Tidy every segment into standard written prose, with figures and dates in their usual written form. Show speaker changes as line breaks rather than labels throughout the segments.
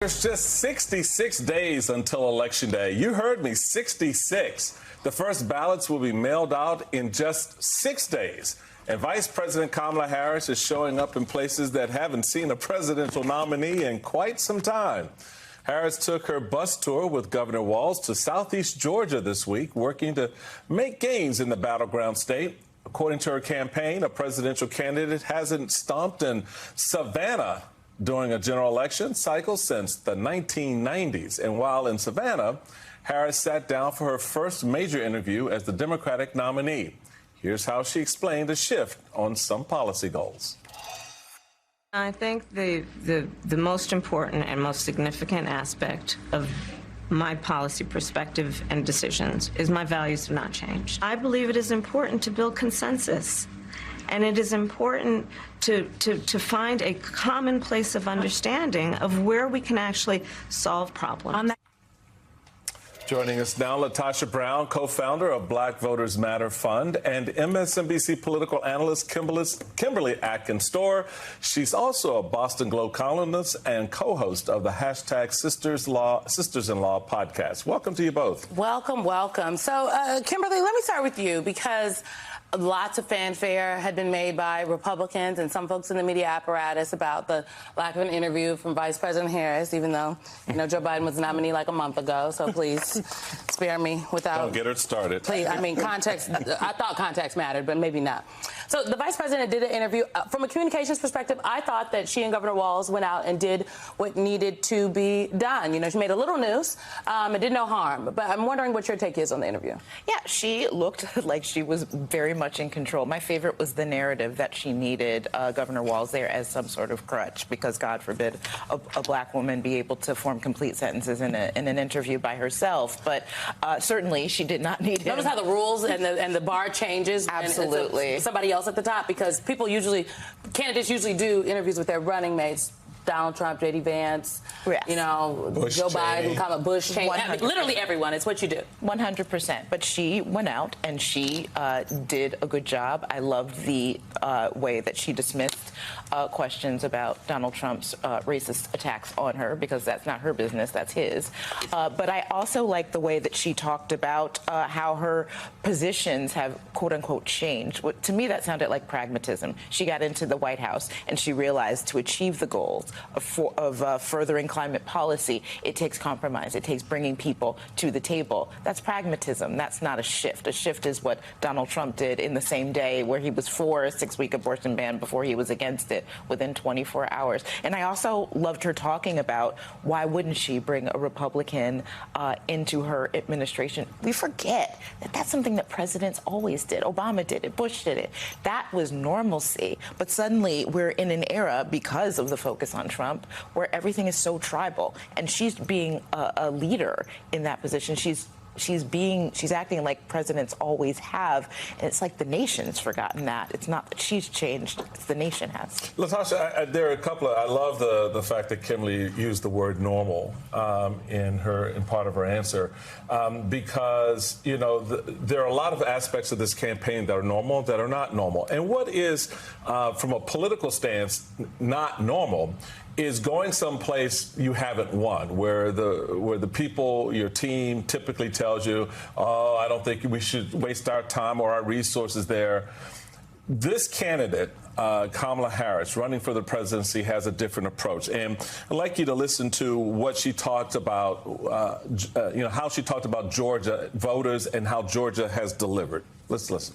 There's just 66 days until Election Day. You heard me, 66. The first ballots will be mailed out in just 6 days. And Vice President Kamala Harris is showing up in places that haven't seen a presidential nominee in quite some time. Harris took her bus tour with Governor Walz to Southeast Georgia this week, working to make gains in the battleground state. According to her campaign, a presidential candidate hasn't stomped in Savannah during a general election cycle since the 1990s. And while in Savannah, Harris sat down for her first major interview as the Democratic nominee. Here's how she explained a shift on some policy goals.
I think the most important and most significant aspect of my policy perspective and decisions is my values have not changed. I believe it is important to build consensus. And it is important to find a common place of understanding of where we can actually solve problems.
Joining us now, LaTosha Brown, co-founder of Black Voters Matter Fund, and MSNBC political analyst Kimberly Atkins-Storer. She's also a Boston Globe columnist and co-host of the hashtag Sisters-in-Law podcast. Welcome to you both.
Welcome, welcome. So, Kimberly, let me start with you because lots of fanfare had been made by Republicans and some folks in the media apparatus about the lack of an interview from Vice President Harris, even though, Joe Biden was the nominee like a month ago. So please spare me without...
Don't get her started.
Please, context, I thought context mattered, but maybe not. So the Vice President did an interview. From a communications perspective, I thought that she and Governor Walz went out and did what needed to be done. She made a little news. It did no harm. But I'm wondering what your take is on the interview.
Yeah, she looked like she was very much in control. My favorite was the narrative that she needed Governor Walz there as some sort of crutch, because God forbid a black woman be able to form complete sentences in an interview by herself. But certainly she did not need him.
Notice how the rules and the bar changes.
Absolutely.
And somebody else at the top, because candidates usually do interviews with their running mates. Donald Trump, J.D. Vance,
Bush
Joe Biden, Bush, Cheney. Literally everyone. It's what you do.
100%. But she went out and she did a good job. I loved the way that she dismissed questions about Donald Trump's racist attacks on her, because that's not her business, that's his. But I also liked the way that she talked about how her positions have, quote unquote, changed. To me, that sounded like pragmatism. She got into the White House and she realized to achieve the goals of furthering climate policy, it takes compromise. It takes bringing people to the table. That's pragmatism. That's not a shift. A shift is what Donald Trump did in the same day, where he was for a 6-week abortion ban before he was against it within 24 hours. And I also loved her talking about why wouldn't she bring a Republican into her administration. We forget that that's something that presidents always did. Obama did it. Bush did it. That was normalcy. But suddenly we're in an era, because of the focus on Trump, where everything is so tribal, and she's being a leader in that position. She's acting like presidents always have, and it's like the nation's forgotten that. It's not that she's changed, it's the nation has.
LaTosha, there are a couple of, I love the fact that Kimberly used the word normal in part of her answer, because, there are a lot of aspects of this campaign that are normal, that are not normal. And what is, from a political stance, not normal is going someplace you haven't won, where the people, your team, typically tells you, oh, I don't think we should waste our time or our resources there. This candidate, Kamala Harris, running for the presidency, has a different approach. And I'd like you to listen to what she talked about, how she talked about Georgia voters and how Georgia has delivered. Let's listen.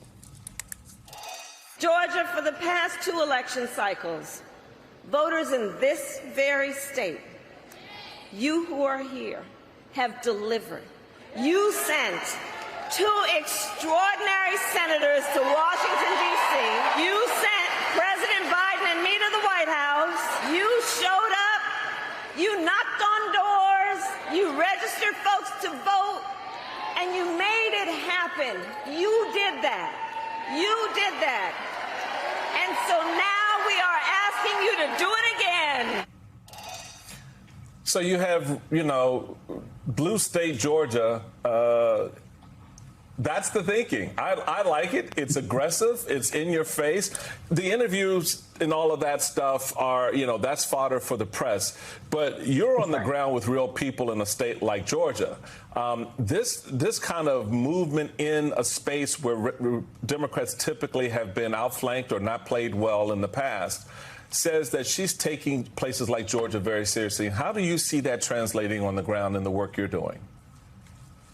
Georgia, for the past 2 election cycles, voters in this very state, you who are here, have delivered. You sent 2 extraordinary senators to Washington, D.C. You sent President Biden and me to the White House. You showed up. You knocked on doors. You registered folks to vote. And you made it happen. You did that. You did that. And so now we are asking you to do it again.
So you have, blue state Georgia That's the thinking. I like it. It's aggressive. It's in your face. The interviews and all of that stuff are, that's fodder for the press. But you're on the ground with real people in a state like Georgia. This kind of movement in a space where Democrats typically have been outflanked or not played well in the past says that she's taking places like Georgia very seriously. How do you see that translating on the ground in the work you're doing?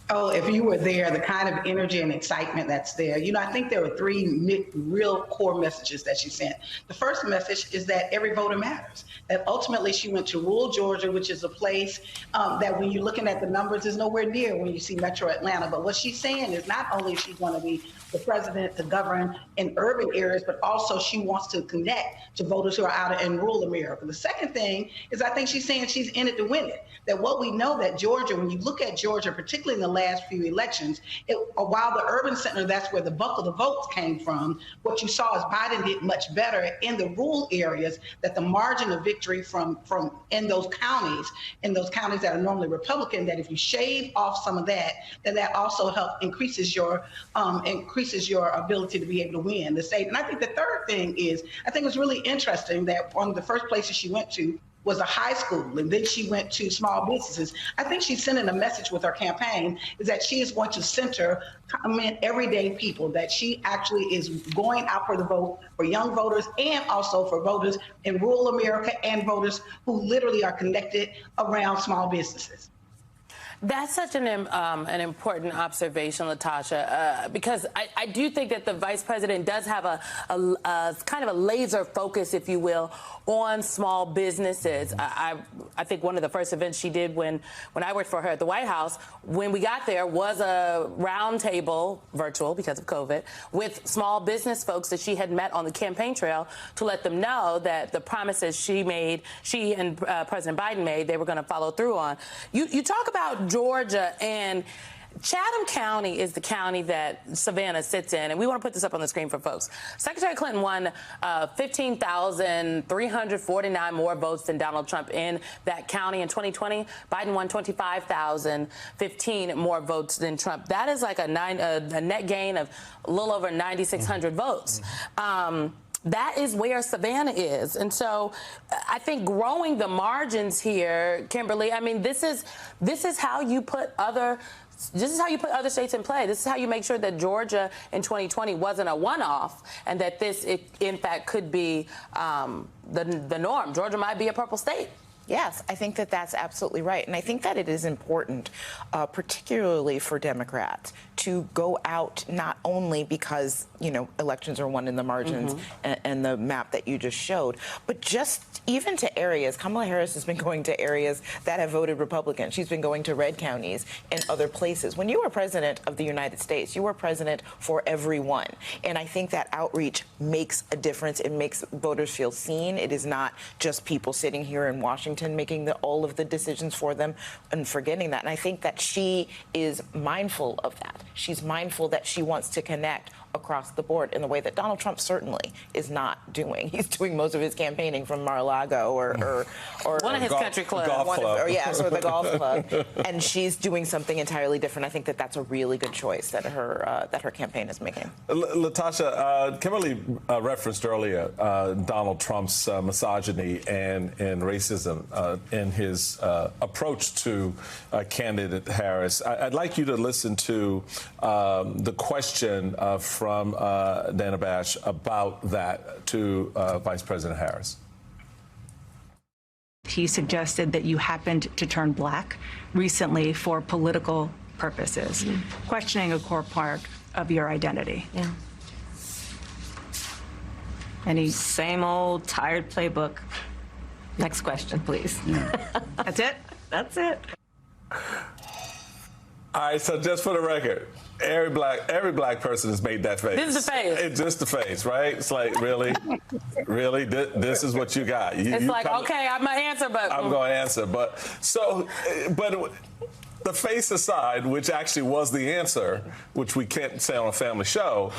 Oh, if you were there, the kind of energy and excitement that's there. I think there were three real core messages that she sent. The first message is that every voter matters, that ultimately she went to rural Georgia, which is a place that when you're looking at the numbers is nowhere near when you see Metro Atlanta. But what she's saying is not only is she going to be the president to govern in urban areas, but also she wants to connect to voters who are out in rural America. The second thing is I think she's saying she's in it to win it. That what we know that Georgia, when you look at Georgia, particularly in the last few elections, while the urban center, that's where the bulk of the votes came from, what you saw is Biden did much better in the rural areas, that the margin of victory from in those counties that are normally Republican, that if you shave off some of that, then that also increases your ability to be able to win the state. And I think the third thing is, I think it was really interesting that one of the first places she went to was a high school, and then she went to small businesses. I think she's sending a message with her campaign is that she is going to center everyday people, that she actually is going out for the vote for young voters and also for voters in rural America and voters who literally are connected around small businesses.
That's such an important observation, Latasha, because I do think that the vice president does have a kind of a laser focus, if you will, on small businesses. I think one of the first events she did when I worked for her at the White House, when we got there, was a round table, virtual because of COVID, with small business folks that she had met on the campaign trail to let them know that the promises she and President Biden made, they were going to follow through on. You talk about Georgia, and Chatham County is the county that Savannah sits in, and we want to put this up on the screen for folks. Secretary Clinton won 15,349 more votes than Donald Trump in that county in 2020. Biden won 25,015 more votes than Trump. That is like a net gain of a little over 9,600 votes. That is where Savannah is. And so I think growing the margins here, Kimberly, I mean, this is how you put other states in play. This is how you make sure that Georgia in 2020 wasn't a one-off, and that this, in fact, could be the norm. Georgia might be a purple state.
Yes, I think that that's absolutely right. And I think that it is important, particularly for Democrats, to go out not only because, elections are won in the margins and the map that you just showed, but just even to areas. Kamala Harris has been going to areas that have voted Republican. She's been going to red counties and other places. When you are president of the United States, you are president for everyone. And I think that outreach makes a difference. It makes voters feel seen. It is not just people sitting here in Washington making all of the decisions for them and forgetting that. And I think that she is mindful of that. She's mindful that she wants to connect across the board in the way that Donald Trump certainly is not doing. He's doing most of his campaigning from Mar-a-Lago or
one of his country clubs.
Or the golf club. And she's doing something entirely different. I think that that's a really good choice that her campaign is making.
Latasha, Kimberly referenced earlier Donald Trump's misogyny and racism in his approach to candidate Harris. I'd like you to listen to the question from Dana Bash about that to Vice President Harris.
He suggested that you happened to turn black recently for political purposes, questioning a core part of your identity.
Yeah.
Any
same old tired playbook. Next question, please.
That's it?
That's it.
All right, so just for the record, every black person has made that face.
This is the face.
It's just the face, right? It's like, really? This is what you got.
It's like, okay, I'm going to answer, but...
I'm going to answer, but the face aside, which actually was the answer, which we can't say on a family show,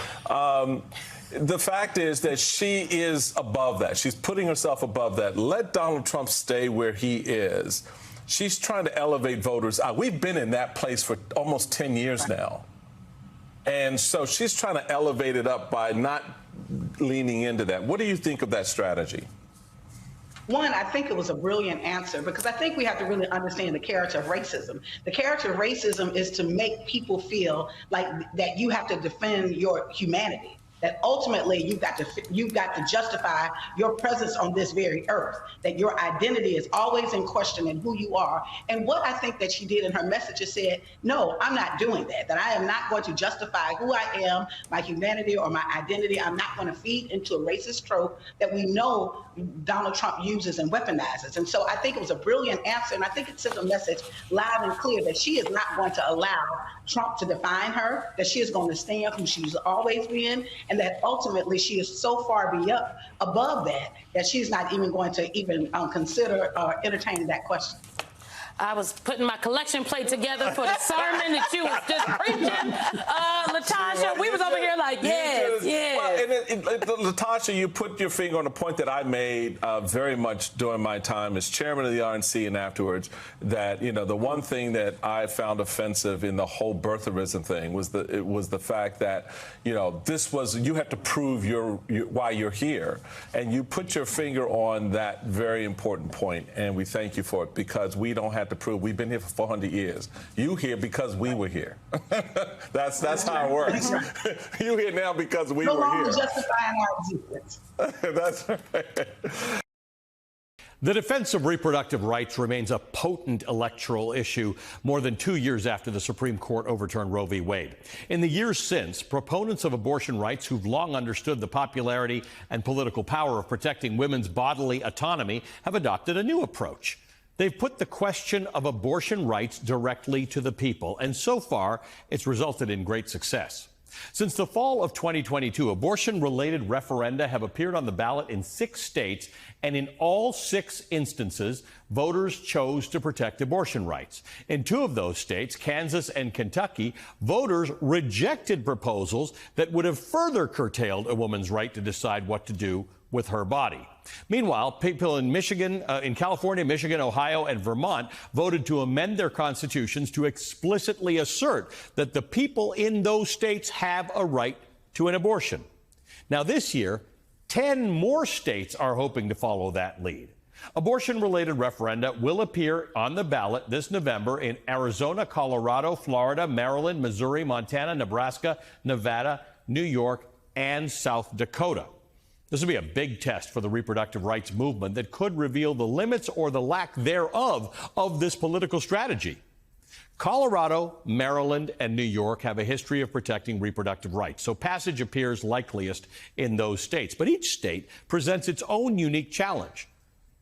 the fact is that she is above that. She's putting herself above that. Let Donald Trump stay where he is. She's trying to elevate voters. We've been in that place for almost 10 years now. And so she's trying to elevate it up by not leaning into that. What do you think of that strategy?
One, I think it was a brilliant answer because I think we have to really understand the character of racism. The character of racism is to make people feel like that you have to defend your humanity. That ultimately you've got to justify your presence on this very earth, that your identity is always in question in who you are. And what I think that she did in her message is said, no, I'm not doing that I am not going to justify who I am, my humanity or my identity. I'm not going to feed into a racist trope that we know Donald Trump uses and weaponizes. And so I think it was a brilliant answer. And I think it sent a message loud and clear that she is not going to allow Trump to define her, that she is going to stand who she's always been, and that ultimately she is so far above that she's not even going to even consider entertaining that question.
I was putting my collection plate together for the sermon that you was just preaching, Latasha. We was over here like, yes, yes.
Well, Latasha, you put your finger on a point that I made very much during my time as chairman of the RNC and afterwards, that, you know, the one thing that I found offensive in the whole birtherism thing was the fact that, you know, you have to prove why you're here. And you put your finger on that very important point, and we thank you for it, because we don't have to prove. We've been here for 400 years. You here because we were here. That's how it works. You here now because we were here. No longer justifying our existence. That's right.
The defense of reproductive rights remains a potent electoral issue more than 2 years after the Supreme Court overturned Roe v. Wade. In the years since, proponents of abortion rights who've long understood the popularity and political power of protecting women's bodily autonomy have adopted a new approach. They've put the question of abortion rights directly to the people, and so far, it's resulted in great success. Since the fall of 2022, abortion-related referenda have appeared on the ballot in 6 states, and in all 6 instances, voters chose to protect abortion rights. In 2 of those states, Kansas and Kentucky, voters rejected proposals that would have further curtailed a woman's right to decide what to do with her body. Meanwhile, people in California, Michigan, Ohio, and Vermont voted to amend their constitutions to explicitly assert that the people in those states have a right to an abortion. Now, this year, 10 more states are hoping to follow that lead. Abortion-related referenda will appear on the ballot this November in Arizona, Colorado, Florida, Maryland, Missouri, Montana, Nebraska, Nevada, New York, and South Dakota. This will be a big test for the reproductive rights movement that could reveal the limits or the lack thereof of this political strategy. Colorado, Maryland, and New York have a history of protecting reproductive rights, so passage appears likeliest in those states. But each state presents its own unique challenge.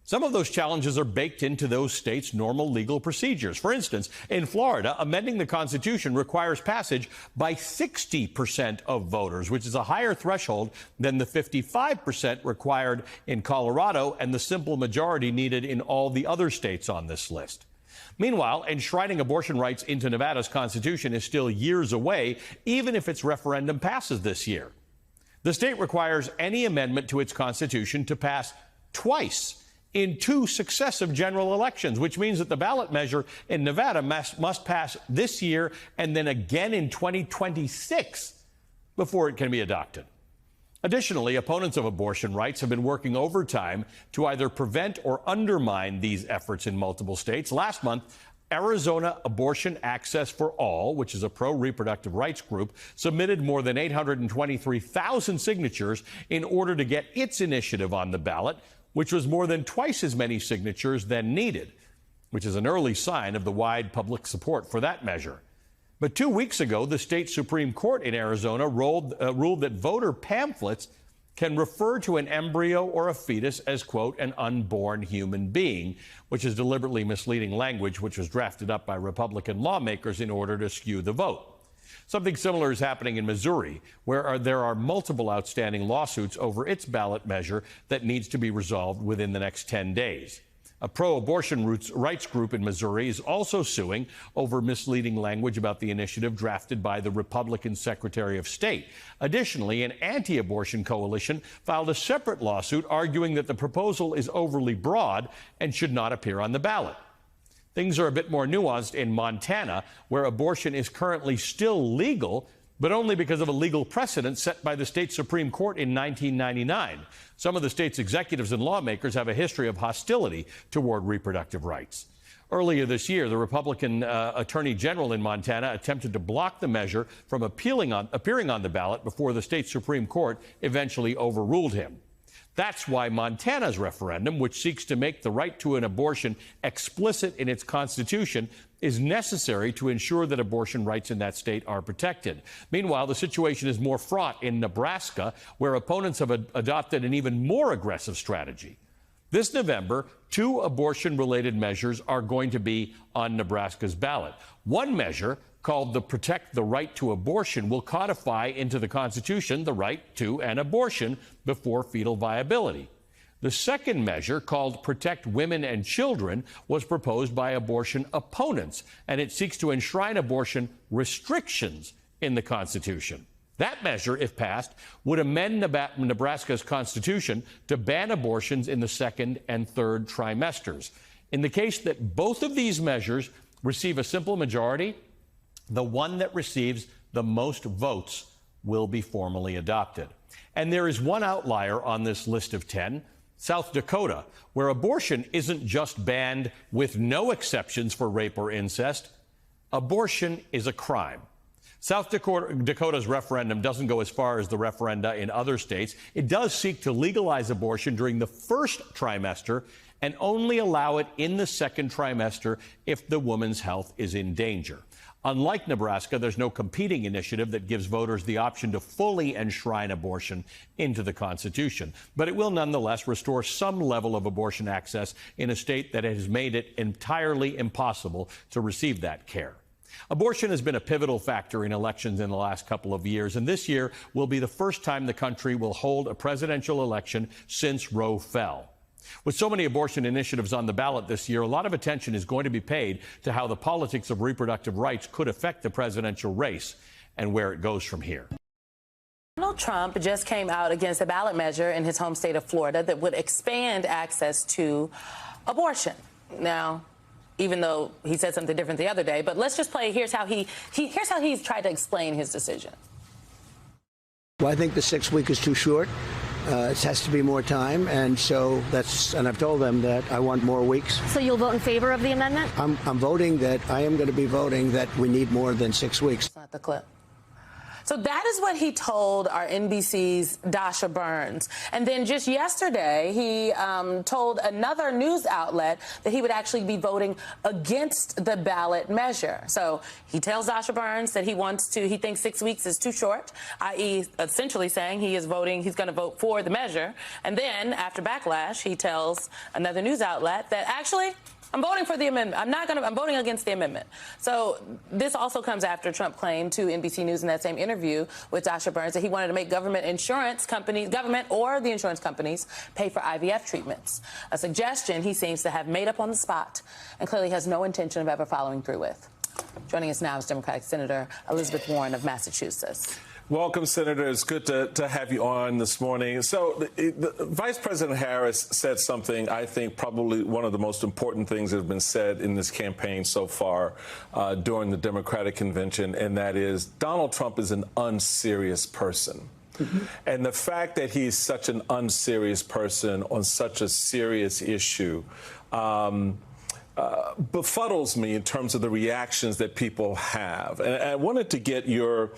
Some of those challenges are baked into those states' normal legal procedures. For instance, in Florida, amending the Constitution requires passage by 60% of voters, which is a higher threshold than the 55% required in Colorado and the simple majority needed in all the other states on this list. Meanwhile, enshrining abortion rights into Nevada's Constitution is still years away, even if its referendum passes this year. The state requires any amendment to its Constitution to pass twice in 2 successive general elections, which means that the ballot measure in Nevada must pass this year and then again in 2026 before it can be adopted. Additionally, opponents of abortion rights have been working overtime to either prevent or undermine these efforts in multiple states. Last month, Arizona Abortion Access for All, which is a pro-reproductive rights group, submitted more than 823,000 signatures in order to get its initiative on the ballot, which was more than twice as many signatures than needed, which is an early sign of the wide public support for that measure. But 2 weeks ago, the state Supreme Court in Arizona ruled that voter pamphlets can refer to an embryo or a fetus as, quote, an unborn human being, which is deliberately misleading language which was drafted up by Republican lawmakers in order to skew the vote. Something similar is happening in Missouri, where there are multiple outstanding lawsuits over its ballot measure that needs to be resolved within the next 10 days. A pro-abortion rights group in Missouri is also suing over misleading language about the initiative drafted by the Republican Secretary of State. Additionally, an anti-abortion coalition filed a separate lawsuit arguing that the proposal is overly broad and should not appear on the ballot. Things are a bit more nuanced in Montana, where abortion is currently still legal, but only because of a legal precedent set by the state Supreme Court in 1999. Some of the state's executives and lawmakers have a history of hostility toward reproductive rights. Earlier this year, the Republican Attorney General in Montana attempted to block the measure from appearing on the ballot before the state Supreme Court eventually overruled him. That's why Montana's referendum, which seeks to make the right to an abortion explicit in its constitution, is necessary to ensure that abortion rights in that state are protected. Meanwhile, the situation is more fraught in Nebraska, where opponents have adopted an even more aggressive strategy. This November, 2 abortion-related measures are going to be on Nebraska's ballot. One measure, called the Protect the Right to Abortion, will codify into the Constitution the right to an abortion before fetal viability. The second measure, called Protect Women and Children, was proposed by abortion opponents, and it seeks to enshrine abortion restrictions in the Constitution. That measure, if passed, would amend Nebraska's constitution to ban abortions in the 2nd and 3rd trimesters. In the case that both of these measures receive a simple majority, the one that receives the most votes will be formally adopted. And there is one outlier on this list of 10, South Dakota, where abortion isn't just banned with no exceptions for rape or incest. Abortion is a crime. South Dakota's referendum doesn't go as far as the referenda in other states. It does seek to legalize abortion during the 1st trimester and only allow it in the 2nd trimester if the woman's health is in danger. Unlike Nebraska, there's no competing initiative that gives voters the option to fully enshrine abortion into the Constitution. But it will nonetheless restore some level of abortion access in a state that has made it entirely impossible to receive that care. Abortion has been a pivotal factor in elections in the last couple of years, and this year will be the first time the country will hold a presidential election since Roe fell. With so many abortion initiatives on the ballot this year, a lot of attention is going to be paid to how the politics of reproductive rights could affect the presidential race and where it goes from here.
Donald Trump just came out against a ballot measure in his home state of Florida that would expand access to abortion. Now, even though he said something different the other day, but let's just play. Here's how he's tried to explain his decision.
Well, I think the 6 week is too short. It has to be more time, and so and I've told them that I want more weeks.
So you'll vote in favor of the amendment?
I'm voting that I am going to be voting that we need more than 6 weeks.
That's not the clip. So that is what he told our NBC's Dasha Burns. And then just yesterday, he told another news outlet that he would actually be voting against the ballot measure. So he tells Dasha Burns that he thinks 6 weeks is too short, i.e. essentially saying he's going to vote for the measure. And then after backlash, he tells another news outlet that actually, I'm voting for the amendment. I'm voting against the amendment. So this also comes after Trump claimed to NBC News in that same interview with Dasha Burns that he wanted to make government or the insurance companies pay for IVF treatments, a suggestion he seems to have made up on the spot and clearly has no intention of ever following through with. Joining us now is Democratic Senator Elizabeth Warren of Massachusetts.
Welcome, Senator. It's good to have you on this morning. So Vice President Harris said something, I think, probably one of the most important things that have been said in this campaign so far during the Democratic convention, and that is Donald Trump is an unserious person. Mm-hmm. And the fact that he's such an unserious person on such a serious issue befuddles me in terms of the reactions that people have. And I wanted to get your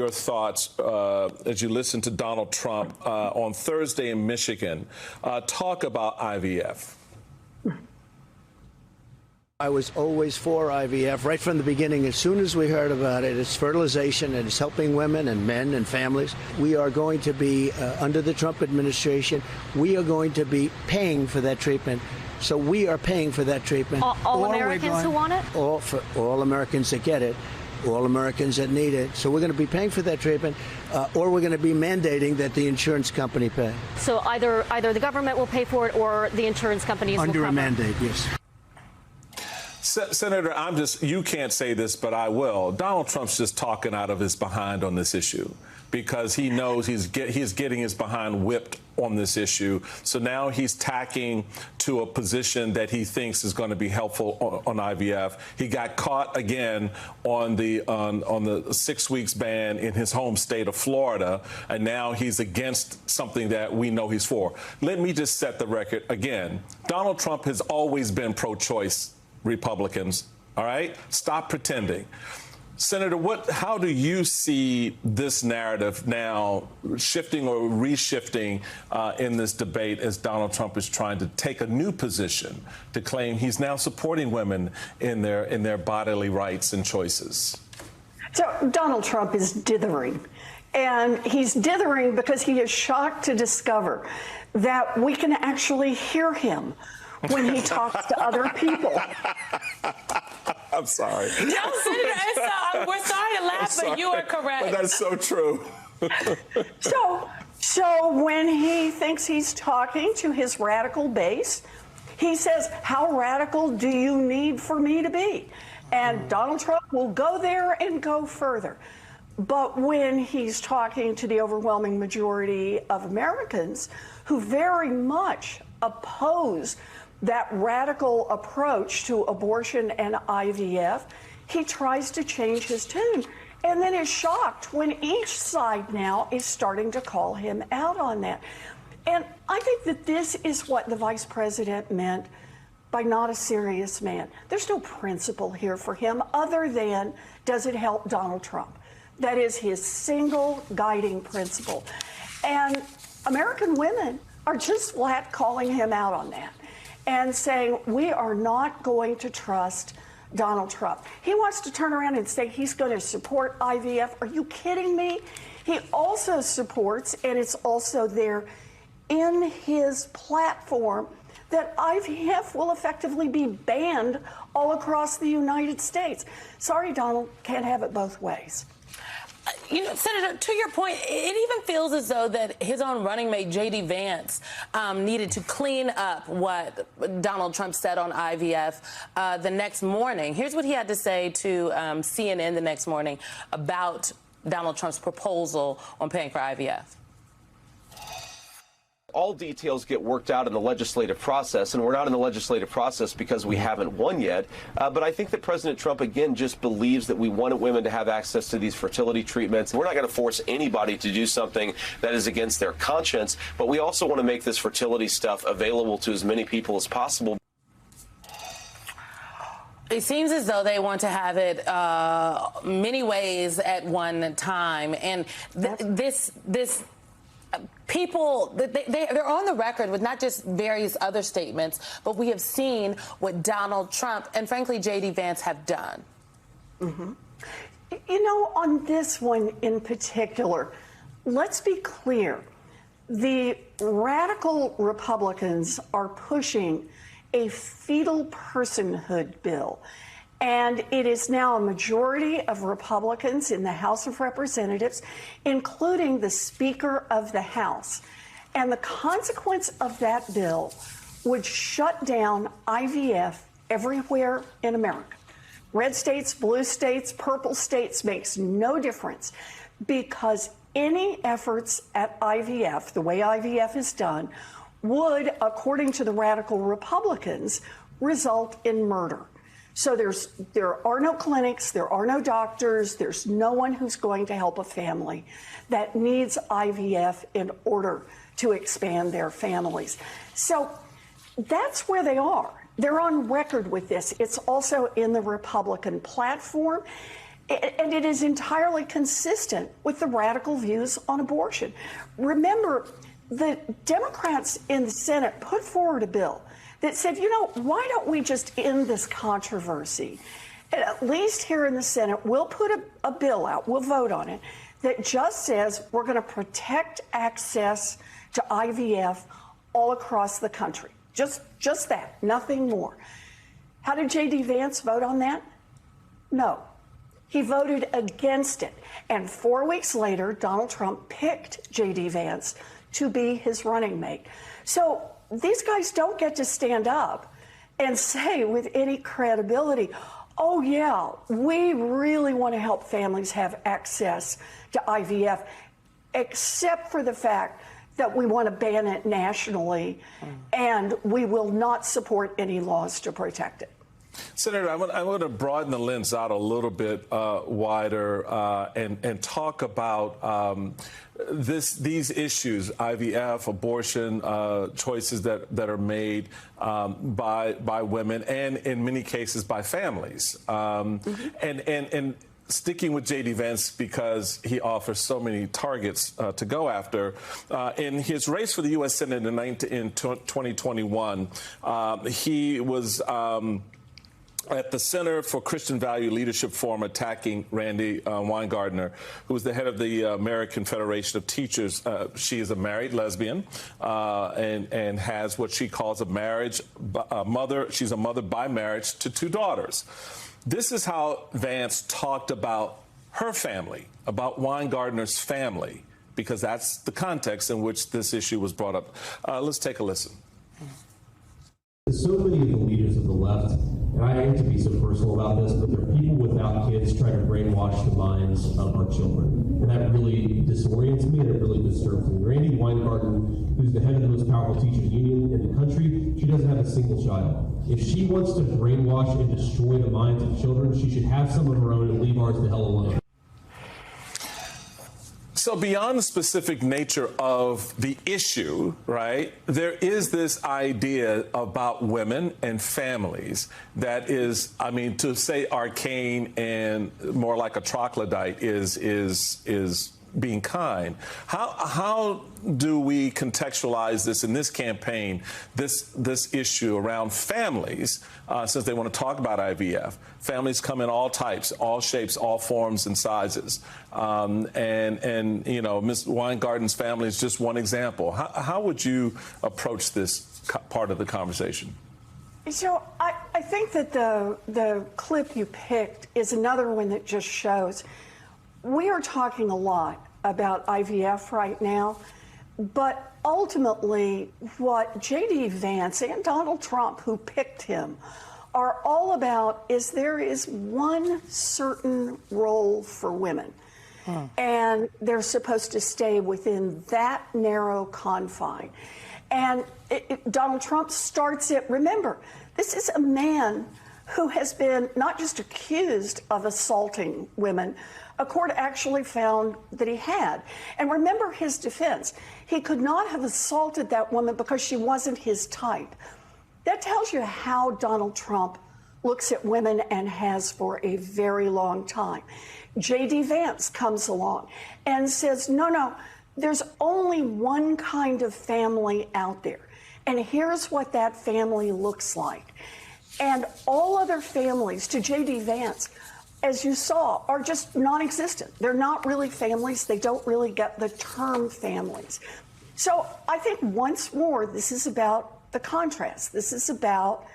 thoughts as you listen to Donald Trump on Thursday in Michigan talk about IVF.
I was always for IVF right from the beginning. As soon as we heard about it, it's fertilization and it's helping women and men and families. We are going to be, under the Trump administration, we are going to be paying for that treatment. So we are paying for that treatment.
All Americans who want it?
For all Americans that get it, all Americans that need it. So we're going to be paying for that treatment, or we're going to be mandating that the insurance company pay.
So either the government will pay for it or the insurance companies will cover.
Under a mandate, yes.
Senator, you can't say this, but I will. Donald Trump's just talking out of his behind on this issue. because he knows he's getting his behind whipped on this issue. So now he's tacking to a position that he thinks is going to be helpful on IVF. He got caught again on the 6 weeks ban in his home state of Florida, and now he's against something that we know he's for. Let me just set the record again. Donald Trump has always been pro-choice Republicans. All right? Stop pretending. Senator, how do you see this narrative now shifting or reshifting in this debate as Donald Trump is trying to take a new position to claim he's now supporting women in their bodily rights and choices?
So Donald Trump is dithering. And he's dithering because he is shocked to discover that we can actually hear him when he talks to other people.
I'm sorry.
No, Senator, we're sorry to laugh, but you are correct.
But that's so true.
So when he thinks he's talking to his radical base, he says, how radical do you need for me to be? And Donald Trump will go there and go further. But when he's talking to the overwhelming majority of Americans who very much oppose that radical approach to abortion and IVF, he tries to change his tune and then is shocked when each side now is starting to call him out on that. And I think that this is what the vice president meant by not a serious man. There's no principle here for him other than, does it help Donald Trump? That is his single guiding principle. And American women are just flat calling him out on that and saying, we are not going to trust Donald Trump. He wants to turn around and say he's going to support IVF. Are you kidding me? He also supports, and it's also there in his platform, that IVF will effectively be banned all across the United States. Sorry, Donald, can't have it both ways.
You know, Senator, to your point, it even feels as though that his own running mate, J.D. Vance, needed to clean up what Donald Trump said on IVF the next morning. Here's what he had to say to CNN the next morning about Donald Trump's proposal on paying for IVF.
All details get worked out in the legislative process, and we're not in the legislative process because we haven't won yet. But I think that President Trump, again, just believes that we wanted women to have access to these fertility treatments. We're not going to force anybody to do something that is against their conscience, but we also want to make this fertility stuff available to as many people as possible.
It seems as though they want to have it many ways at one time, and this people, they're on the record with not just various other statements, but we have seen what Donald Trump and, frankly, J.D. Vance have done.
Mm-hmm. You know, on this one in particular, let's be clear. The radical Republicans are pushing a fetal personhood bill. And it is now a majority of Republicans in the House of Representatives, including the Speaker of the House. And the consequence of that bill would shut down IVF everywhere in America. Red states, blue states, purple states makes no difference, because any efforts at IVF, the way IVF is done, would, according to the radical Republicans, result in murder. So there are no clinics, there are no doctors, there's no one who's going to help a family that needs IVF in order to expand their families. So that's where they are. They're on record with this. It's also in the Republican platform, and it is entirely consistent with the radical views on abortion. Remember, the Democrats in the Senate put forward a bill that said, you know, why don't we just end this controversy? And at least here in the Senate, we'll put a bill out, we'll vote on it, that just says we're going to protect access to IVF all across the country. Just that, nothing more. How did J.D. Vance vote on that? No. He voted against it. And 4 weeks later, Donald Trump picked J.D. Vance to be his running mate. So these guys don't get to stand up and say with any credibility, oh, yeah, we really want to help families have access to IVF. except for the fact that we want to ban it nationally, and we will not support any laws to protect it.
Senator, I want to broaden the lens out a little bit wider and talk about these issues, IVF, abortion, choices that are made by women and in many cases by families. And sticking with J.D. Vance because he offers so many targets to go after. In his race for the U.S. Senate in 2021, he was at the Center for Christian Value Leadership Forum attacking Randi Weingartner, who is the head of the American Federation of Teachers. She is a married lesbian and has what she calls a mother. She's a mother by marriage to 2 daughters. This is how Vance talked about her family, about Weingartner's family, because that's the context in which this issue was brought up. Let's take a listen.
So many of the leaders of the left, and I hate to be so personal about this, but they're people without kids trying to brainwash the minds of our children. And that really disorients me and it really disturbs me. Randi Weingarten, who's the head of the most powerful teachers union in the country, she doesn't have a single child. If she wants to brainwash and destroy the minds of children, she should have some of her own and leave ours the hell alone.
So beyond the specific nature of the issue, right, there is this idea about women and families that is, I mean, to say arcane and more like a troglodyte is being kind. How do we contextualize this in this campaign, this issue around families, since they want to talk about IVF? Families come in all types, all shapes, all forms and sizes. And you know, Ms. Weingarten's family is just one example. How would you approach this part of the conversation?
So I think that the clip you picked is another one that just shows we are talking a lot about IVF right now, but ultimately what J.D. Vance and Donald Trump, who picked him, are all about is there is one certain role for women, and they're supposed to stay within that narrow confine. And Donald Trump starts it. Remember, this is a man who has been not just accused of assaulting women. A court actually found that he had. And remember his defense. He could not have assaulted that woman because she wasn't his type. That tells you how Donald Trump looks at women and has for a very long time. J.D. Vance comes along and says, no, there's only one kind of family out there. And here's what that family looks like. And all other families, to J.D. Vance, as you saw, are just non-existent. They're not really families. They don't really get the term families. So I think once more, this is about the contrast. This is about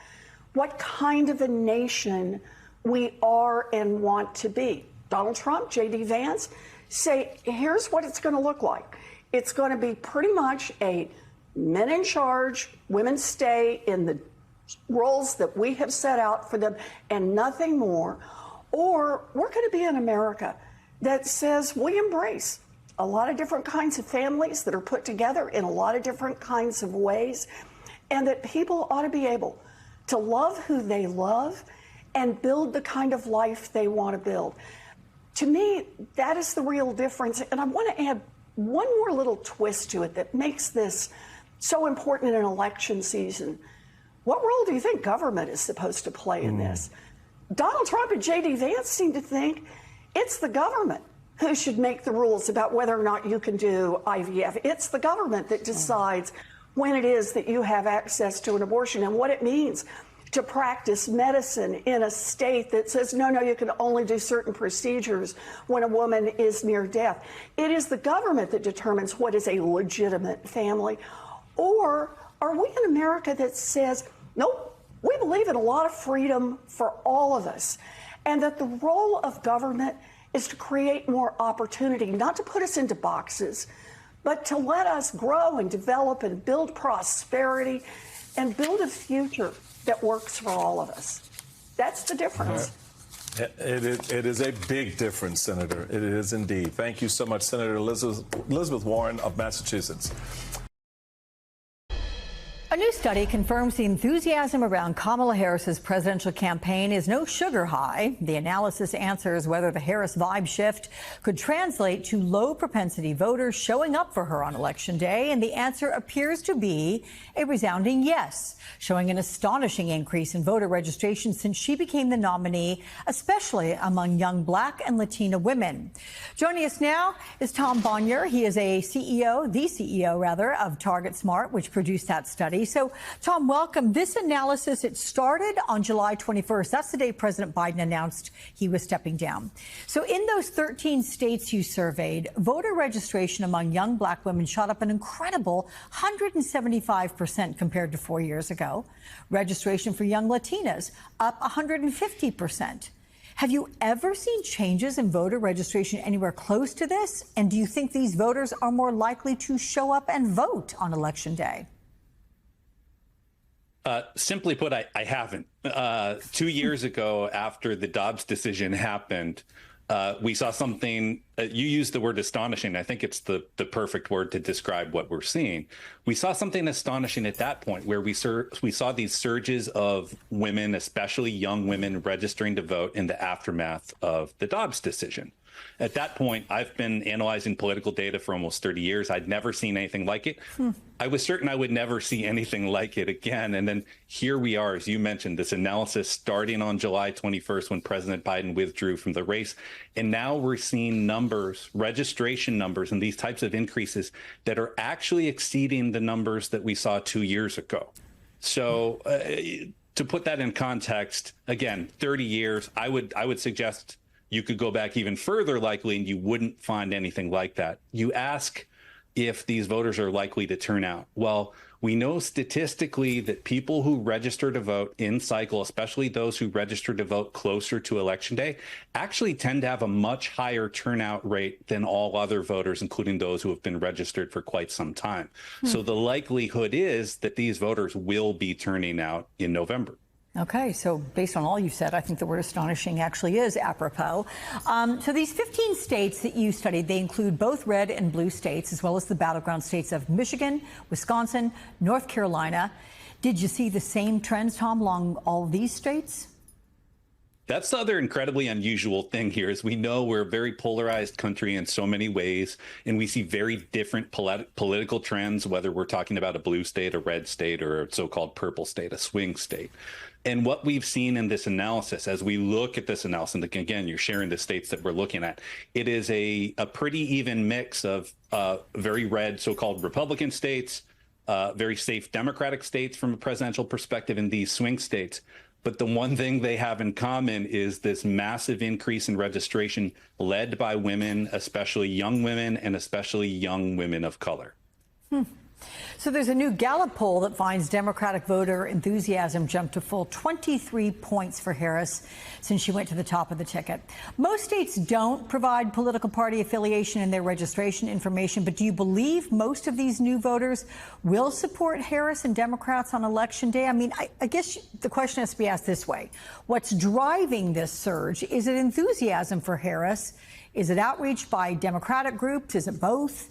what kind of a nation we are and want to be. Donald Trump, J.D. Vance say, here's what it's going to look like. It's going to be pretty much a men in charge, women stay in the roles that we have set out for them and nothing more. Or we're going to be an America that says we embrace a lot of different kinds of families that are put together in a lot of different kinds of ways, and that people ought to be able to love who they love and build the kind of life they want to build. To me, that is the real difference. And I want to add one more little twist to it that makes this so important in an election season. What role do you think government is supposed to play in this? Donald Trump and J.D. Vance seem to think it's the government who should make the rules about whether or not you can do IVF. It's the government that decides when it is that you have access to an abortion and what it means to practice medicine in a state that says, no, you can only do certain procedures when a woman is near death. It is the government that determines what is a legitimate family. Or are we in America that says, nope, we believe in a lot of freedom for all of us, and that the role of government is to create more opportunity, not to put us into boxes, but to let us grow and develop and build prosperity and build a future that works for all of us. That's the difference.
It is a big difference, Senator. It is indeed. Thank you so much, Senator Elizabeth Warren of Massachusetts.
A new study confirms the enthusiasm around Kamala Harris's presidential campaign is no sugar high. The analysis answers whether the Harris vibe shift could translate to low propensity voters showing up for her on Election Day, and the answer appears to be a resounding yes, showing an astonishing increase in voter registration since she became the nominee, especially among young Black and Latina women. Joining us now is Tom Bonier. He is the CEO of Target Smart, which produced that study. So, Tom, welcome. This analysis, it started on July 21st. That's the day President Biden announced he was stepping down. So in those 13 states you surveyed, voter registration among young Black women shot up an incredible 175% compared to 4 years ago. Registration for young Latinas up 150%. Have you ever seen changes in voter registration anywhere close to this? And do you think these voters are more likely to show up and vote on Election Day?
Simply put, I haven't. 2 years ago, after the Dobbs decision happened, we saw something, you used the word astonishing. I think it's the perfect word to describe what we're seeing. We saw something astonishing at that point where we saw these surges of women, especially young women, registering to vote in the aftermath of the Dobbs decision. At that point, I've been analyzing political data for almost 30 years. I'd never seen anything like it. I was certain I would never see anything like it again. And then here we are, as you mentioned, this analysis starting on July 21st when President Biden withdrew from the race. And now we're seeing numbers, registration numbers, and these types of increases that are actually exceeding the numbers that we saw 2 years ago. So to put that in context, again, 30 years, I would suggest you could go back even further likely and you wouldn't find anything like that. You ask if these voters are likely to turn out. Well, we know statistically that people who register to vote in cycle, especially those who register to vote closer to Election Day, actually tend to have a much higher turnout rate than all other voters, including those who have been registered for quite some time. So the likelihood is that these voters will be turning out in November.
Okay, so based on all you said, I think the word astonishing actually is apropos. So these 15 states that you studied, they include both red and blue states, as well as the battleground states of Michigan, Wisconsin, North Carolina. Did you see the same trends, Tom, along all of these states?
That's the other incredibly unusual thing here is we know we're a very polarized country in so many ways, and we see very different political trends, whether we're talking about a blue state, a red state, or a so-called purple state, a swing state. And what we've seen in this analysis, as we look at this analysis, and again, you're sharing the states that we're looking at, it is a pretty even mix of very red so-called Republican states, very safe Democratic states from a presidential perspective, in these swing states. But the one thing they have in common is this massive increase in registration led by women, especially young women, and especially young women of color.
So there's a new Gallup poll that finds Democratic voter enthusiasm jumped to full 23 points for Harris since she went to the top of the ticket. Most states don't provide political party affiliation in their registration information, but do you believe most of these new voters will support Harris and Democrats on Election Day? I mean, I guess the question has to be asked this way. What's driving this surge? Is it enthusiasm for Harris? Is it outreach by Democratic groups? Is it both?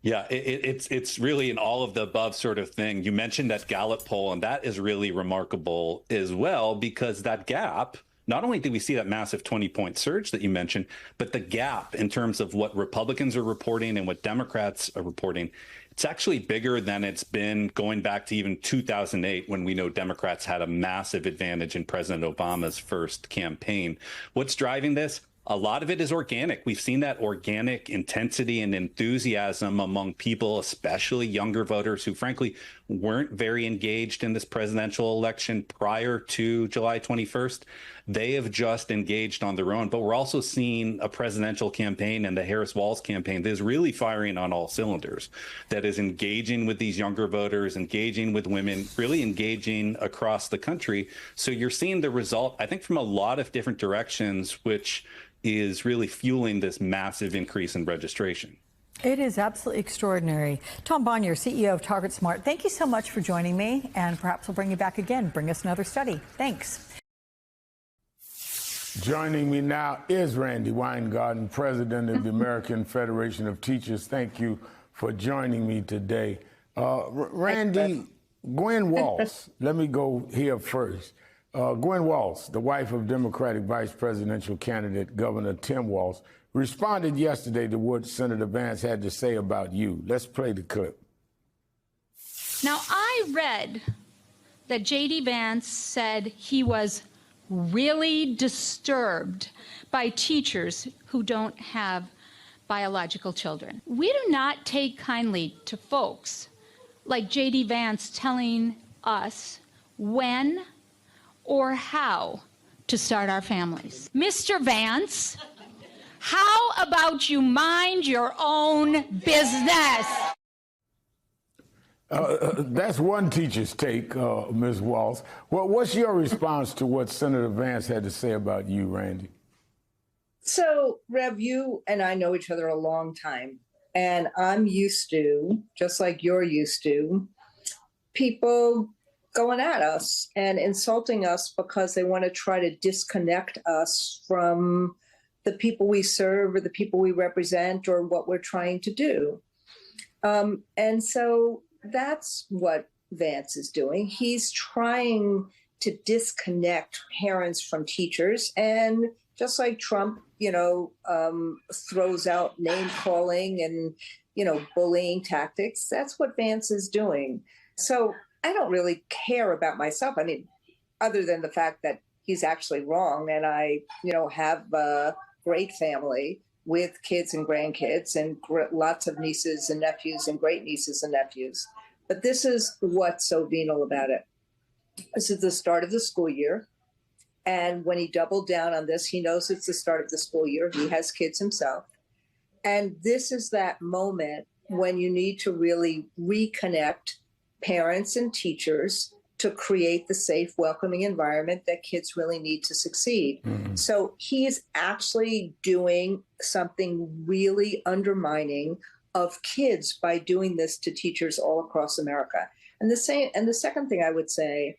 Yeah, it's really an all of the above sort of thing. You mentioned that Gallup poll, and that is really remarkable as well, because that gap, not only did we see that massive 20-point surge that you mentioned, but the gap in terms of what Republicans are reporting and what Democrats are reporting, it's actually bigger than it's been going back to even 2008, when we know Democrats had a massive advantage in President Obama's first campaign. What's driving this? A lot of it is organic. We've seen that organic intensity and enthusiasm among people, especially younger voters who, frankly, weren't very engaged in this presidential election prior to July 21st. They have just engaged on their own. But we're also seeing a presidential campaign and the Harris-Walz campaign that is really firing on all cylinders, that is engaging with these younger voters, engaging with women, really engaging across the country. So you're seeing the result, I think, from a lot of different directions, which is really fueling this massive increase in registration.
It is absolutely extraordinary. Tom Bonier, CEO of Target Smart, thank you so much for joining me, and perhaps we'll bring you back again. Bring us another study. Thanks.
Joining me now is Randi Weingarten, president of the American Federation of Teachers. Thank you for joining me today. Randy, Gwen Walz, let me go here first. Gwen Walz, the wife of Democratic vice presidential candidate Governor Tim Walz, responded yesterday to what Senator Vance had to say about you. Let's play the clip.
Now, I read that J.D. Vance said he was really disturbed by teachers who don't have biological children. We do not take kindly to folks like J.D. Vance telling us when or how to start our families. Mr. Vance, how about you mind your own business?
That's one teacher's take, Ms. Walz. Well, what's your response to what Senator Vance had to say about you, Randy?
So, Rev, you and I know each other a long time, and I'm used to, just like you're used to, people going at us and insulting us because they want to try to disconnect us from the people we serve or the people we represent or what we're trying to do. And so that's what Vance is doing. He's trying to disconnect parents from teachers. And just like Trump, throws out name calling and, bullying tactics, that's what Vance is doing. So I don't really care about myself. I mean, other than the fact that he's actually wrong. And I, have a great family with kids and grandkids and lots of nieces and nephews and great nieces and nephews. But this is what's so venal about it. This is the start of the school year. And when he doubled down on this, he knows it's the start of the school year. He has kids himself. And this is that moment when you need to really reconnect parents and teachers to create the safe, welcoming environment that kids really need to succeed. Mm-hmm. So he is actually doing something really undermining of kids by doing this to teachers all across America. And the second thing I would say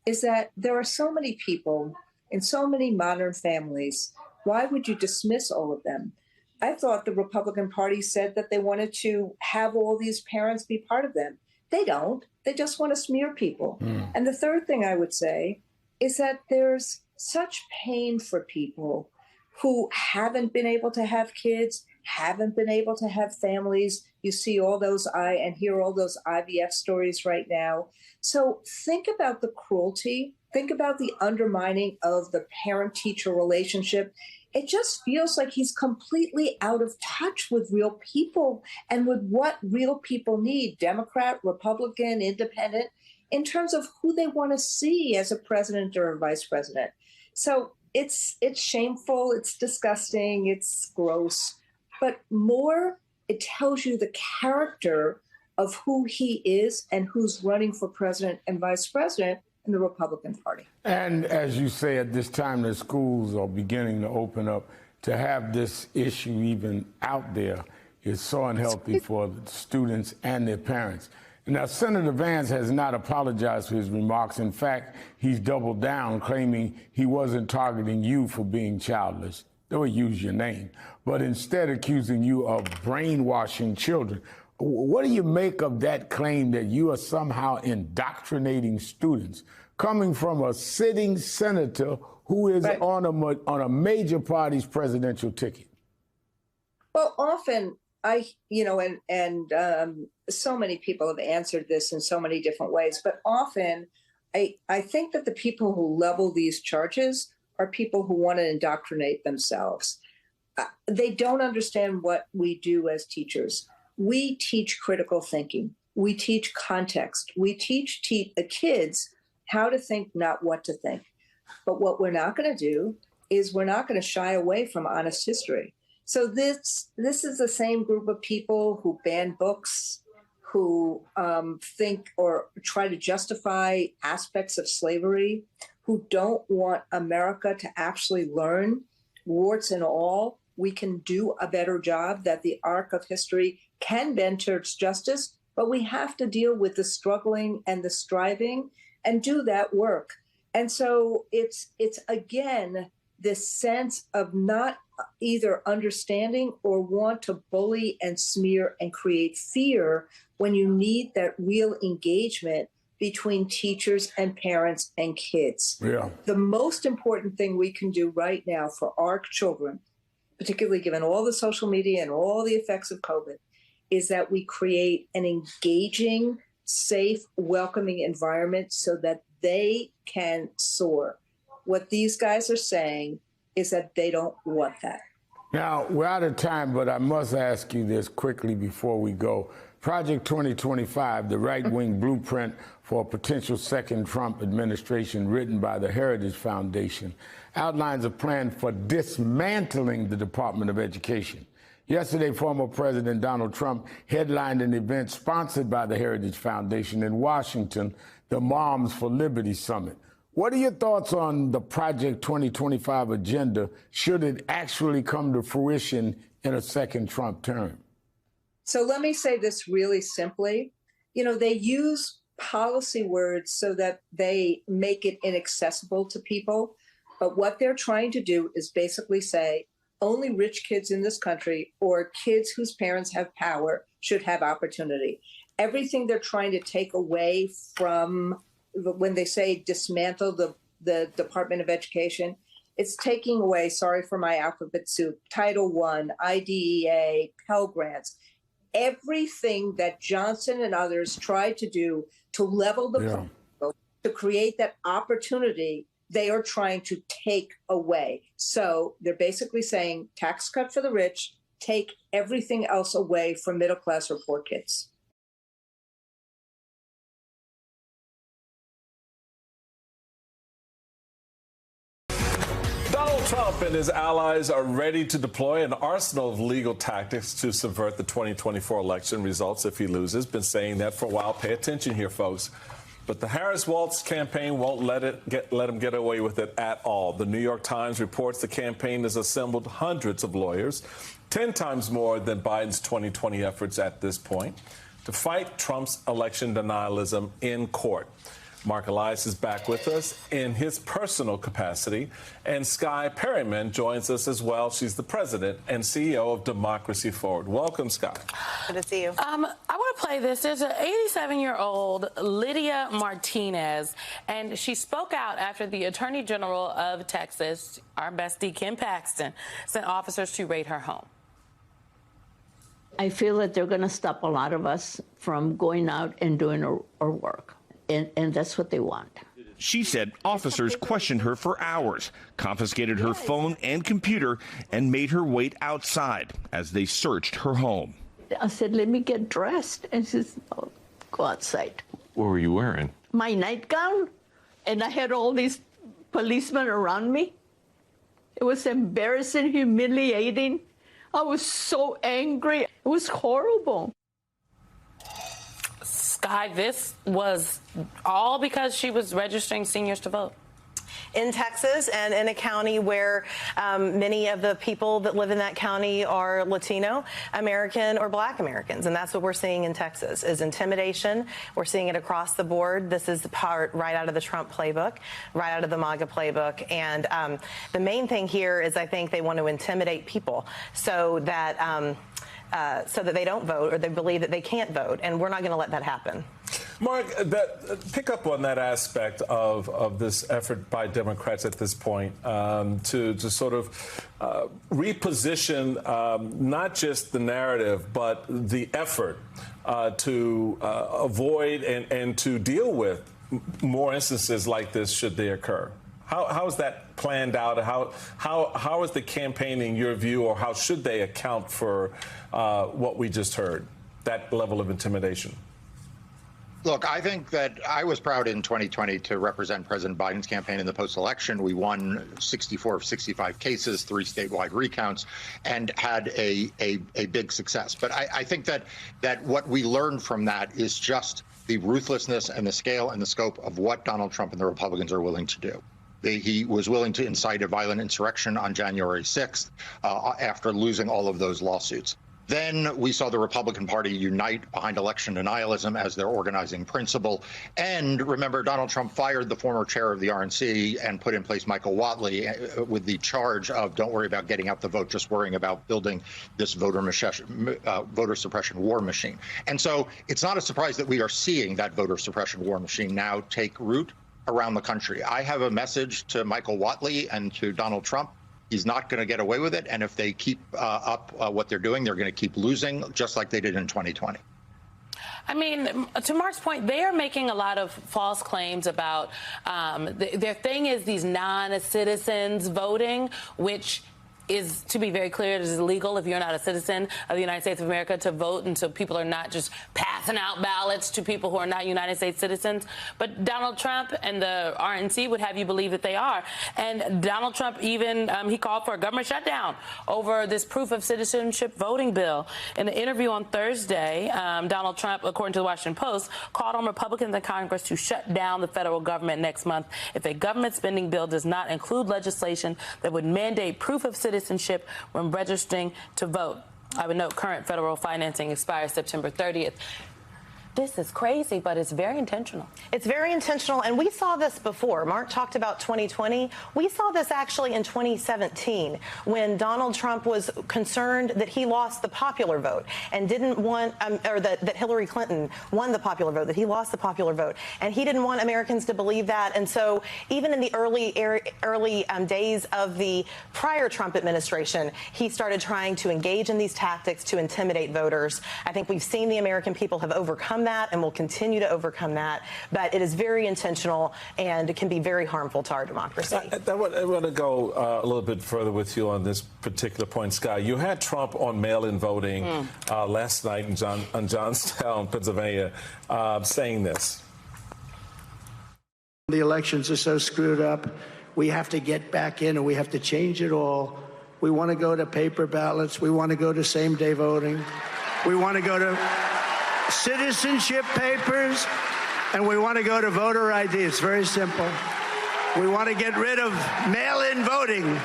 is that there are so many people in so many modern families. Why would you dismiss all of them? I thought the Republican Party said that they wanted to have all these parents be part of them. They don't. They just want to smear people. And the third thing I would say is that there's such pain for people who haven't been able to have kids, haven't been able to have families. You see all those and hear all those IVF stories right now. So think about the cruelty. Think about the undermining of the parent-teacher relationship. It just feels like he's completely out of touch with real people and with what real people need, Democrat, Republican, independent, in terms of who they want to see as a president or a vice president. So it's shameful, it's disgusting, it's gross, but more, it tells you the character of who he is and who's running for president and vice president in the Republican Party. And as you say, at this time, the schools are beginning to open up. To have this issue even out there is so unhealthy for students and their parents. Now, Senator Vance has not apologized for his remarks. In fact, he's doubled down, claiming he wasn't targeting you for being childless, though he used your name, but instead accusing you of brainwashing children. What do you make of that claim that you are somehow indoctrinating students, coming from a sitting senator who is on a major party's presidential ticket? Well, often so many people have answered this in so many different ways, but often I think that the people who level these charges are people who want to indoctrinate themselves. They don't understand what we do as teachers. We teach critical thinking. We teach context. We teach the kids how to think, not what to think. But what we're not going to do is we're not going to shy away from honest history. So this is the same group of people who ban books, who think or try to justify aspects of slavery, who don't want America to actually learn, warts and all, we can do a better job, that the arc of history can bend towards justice, but we have to deal with the struggling and the striving and do that work. And so it's again, this sense of not either understanding or want to bully and smear and create fear when you need that real engagement between teachers and parents and kids.
Yeah.
The most important thing we can do right now for our children, particularly given all the social media and all the effects of COVID, is that we create an engaging, safe, welcoming environment so that they can soar. What these guys are saying is that they don't want that.
Now, we're out of time, but I must ask you this quickly before we go. Project 2025, the right-wing blueprint for a potential second Trump administration written by the Heritage Foundation, outlines a plan for dismantling the Department of Education. Yesterday, former President Donald Trump headlined an event sponsored by the Heritage Foundation in Washington, the Moms for Liberty Summit. What are your thoughts on the Project 2025 agenda, should it actually come to fruition in a second Trump term?
So let me say this really simply. You know, they use policy words so that they make it inaccessible to people. But what they're trying to do is basically say only rich kids in this country or kids whose parents have power should have opportunity. Everything they're trying to take away from when they say dismantle the Department of Education, it's taking away, sorry for my alphabet soup, Title I, IDEA, Pell Grants, everything that Johnson and others tried to do to level the playing field, to create that opportunity, they are trying to take away. So they're basically saying tax cut for the rich, take everything else away from middle class or poor kids.
Donald Trump and his allies are ready to deploy an arsenal of legal tactics to subvert the 2024 election results if he loses. Been saying that for a while. Pay attention here, folks. But the Harris-Walz campaign won't let him get away with it at all. The New York Times reports the campaign has assembled hundreds of lawyers, 10 times more than Biden's 2020 efforts at this point, to fight Trump's election denialism in court. Mark Elias is back with us in his personal capacity, and Skye Perryman joins us as well. She's the president and CEO of Democracy Forward. Welcome, Skye.
Good to see you. I want to play this. There's an 87-year-old Lydia Martinez, and she spoke out after the Attorney General of Texas, our bestie Ken Paxton, sent officers to raid her home.
I feel that they're going to stop a lot of us from going out and doing our work. And that's what they want.
She said officers questioned her for hours, confiscated her phone and computer, and made her wait outside as they searched her home.
I said, let me get dressed. And she said, oh, go outside.
What were you wearing?
My nightgown. And I had all these policemen around me. It was embarrassing, humiliating. I was so angry. It was horrible.
Skye, this was all because she was registering seniors to vote.
In Texas and in a county where many of the people that live in that county are Latino American or Black Americans. And that's what we're seeing in Texas is intimidation. We're seeing it across the board. This is the part right out of the Trump playbook, right out of the MAGA playbook. And the main thing here is I think they want to intimidate people so that they don't vote or they believe that they can't vote. And we're not going to let that happen.
Mark, pick up on that aspect of this effort by Democrats at this point to sort of reposition not just the narrative, but the effort to avoid and to deal with more instances like this should they occur. How is that planned out? How is the campaign, in your view, or how should they account for what we just heard, that level of intimidation?
Look, I think that I was proud in 2020 to represent President Biden's campaign in the post-election. We won 64 of 65 cases, 3 statewide recounts, and had a big success. But I think that what we learned from that is just the ruthlessness and the scale and the scope of what Donald Trump and the Republicans are willing to do. He was willing to incite a violent insurrection on January 6th after losing all of those lawsuits. Then we saw the Republican Party unite behind election denialism as their organizing principle. And remember, Donald Trump fired the former chair of the RNC and put in place Michael Whatley with the charge of don't worry about getting out the vote, just worrying about building this voter suppression war machine. And so it's not a surprise that we are seeing that voter suppression war machine now take root around the country. I have a message to Michael Whatley and to Donald Trump. He's not going to get away with it. And if they keep up what they're doing, they're going to keep losing, just like they did in 2020.
I mean, to Mark's point, they are making a lot of false claims about their thing is these non-citizens voting, which is, to be very clear, it is illegal if you're not a citizen of the United States of America to vote, and so people are not just passing out ballots to people who are not United States citizens. But Donald Trump and the RNC would have you believe that they are. And Donald Trump even, he called for a government shutdown over this proof of citizenship voting bill. In an interview on Thursday, Donald Trump, according to the Washington Post, called on Republicans in Congress to shut down the federal government next month if a government spending bill does not include legislation that would mandate proof of citizenship when registering to vote. I would note current federal financing expires September 30th. This is crazy, but it's very intentional.
It's very intentional, and we saw this before. Mark talked about 2020. We saw this actually in 2017 when Donald Trump was concerned that he lost the popular vote and didn't want, or that Hillary Clinton won the popular vote, that he lost the popular vote, and he didn't want Americans to believe that. And so even in the early days of the prior Trump administration, he started trying to engage in these tactics to intimidate voters. I think we've seen the American people have overcome that and will continue to overcome that, but it is very intentional and it can be very harmful to our democracy.
I want to go a little bit further with you on this particular point, Sky. You had Trump on mail-in voting last night in Johnstown, Pennsylvania, saying this.
The elections are so screwed up. We have to get back in and we have to change it all. We want to go to paper ballots. We want to go to same-day voting. We want to go to citizenship papers, and we want to go to voter ID. It's very simple. We want to get rid of mail-in voting.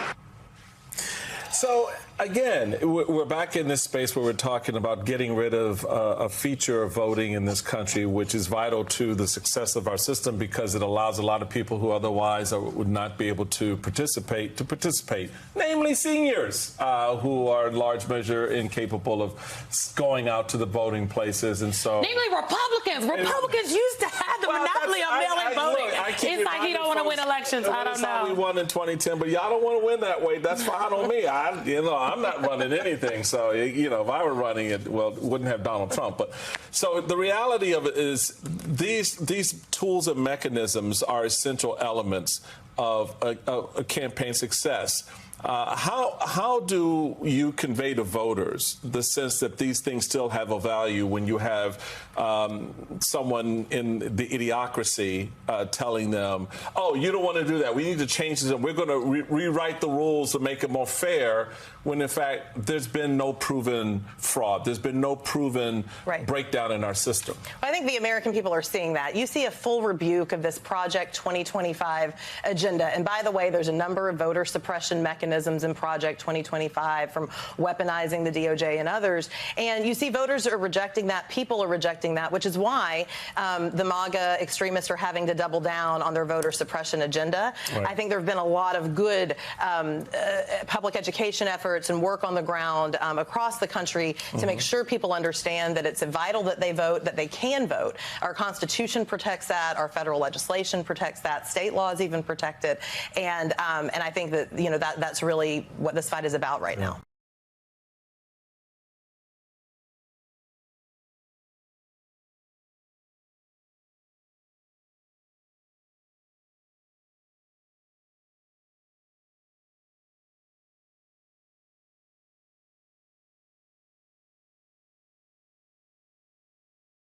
So, again, we're back in this space where we're talking about getting rid of a feature of voting in this country, which is vital to the success of our system because it allows a lot of people who otherwise would not be able to participate, namely seniors who are in large measure incapable of going out to the voting places. And so,
namely Republicans. Republicans used to have the monopoly on mail-in voting. It's like you don't want to win elections. I don't know.
We won in 2010, but y'all don't want to win that way. That's fine on me. I'm not running anything, so if I were running it, well, it wouldn't have Donald Trump. But so the reality of it is, these tools and mechanisms are essential elements of a campaign success. How do you convey to voters the sense that these things still have a value when you have someone in the idiocracy telling them, oh, you don't want to do that, we need to change this, and we're going to rewrite the rules to make it more fair, when in fact there's been no proven fraud, there's been no proven breakdown in our system?
I think the American people are seeing that. You see a full rebuke of this Project 2025 agenda. And by the way, there's a number of voter suppression mechanisms in Project 2025, from weaponizing the DOJ and others. And you see voters are rejecting that. People are rejecting that, which is why the MAGA extremists are having to double down on their voter suppression agenda. I think there have been a lot of good public education efforts and work on the ground across the country to make sure people understand that it's vital that they vote, that they can vote. Our Constitution protects that. Our federal legislation protects that. State laws even protect it. And I think that, that's really what this fight is about right now.